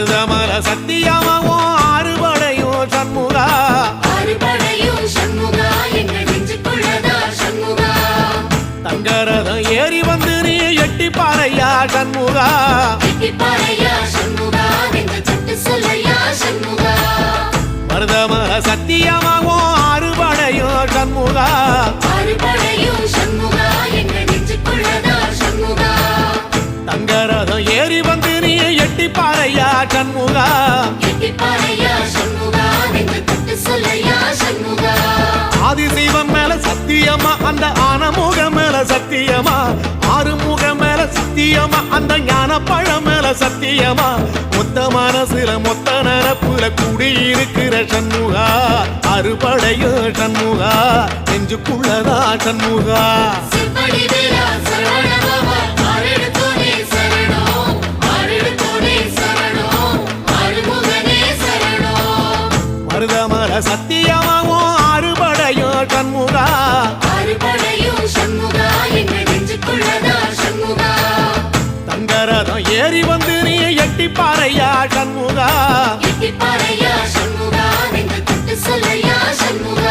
மருதமல சத்தியமாவும் ஆறுபடையும் சண்முகா ஆறுபடையும் சண்முகா எங்க நெஞ்சுக்குள்ளதா சண்முகா தங்கரதம் ஏறி வந்து நீ எட்டி பாறையா சண்முகா எட்டி பாறையா சண்முகா எங்க சட்டு சொல்லையா சண்முகா மருதமல சத்தியமாவும் ஆறுபடையும் சண்முகா ஆறுபடையும் சண்முகா எங்க நெஞ்சுக்குள்ளதா சண்முகா தங்கரதம் ஏறி வந்து நீ எட்டி பாறையா சண்முகா எட்டி பாறையா சண்முகா எங்க சட்டு சொல்லையா சண்முகா ஆதிசைவம் மேல சத்தியமா அந்த ஆனமுக மேல சத்தியமா ஆறுமுக மேல சத்தியமா அந்த ஞான பழம் மேல சத்தியமா மொத்த மனசுல மொத்த நரப்புல குடியிருக்கிற சண்முகா அறுபடையோ சண்முகா நெஞ்சுக்குள்ளதா சண்முகா சிவடி வேலா சரவணபவா ஆரெடுத்தோனே சரணம் ஆரெடுத்தோனே சரணம் ஆறுமுகனே சரணம் மருதமல சத்தியமாவும் ஆறுபடையோ சண்முகா ஆறுபடையும் சண்முகா எங்க நெஞ்சுக்குள்ளதா சண்முகா தங்கரதம் ஏறி வந்து நீ எட்டி பாறையா சண்முகா எட்டி பாறையா சண்முகா எங்க தட்டு சொல்லையா சண்முகா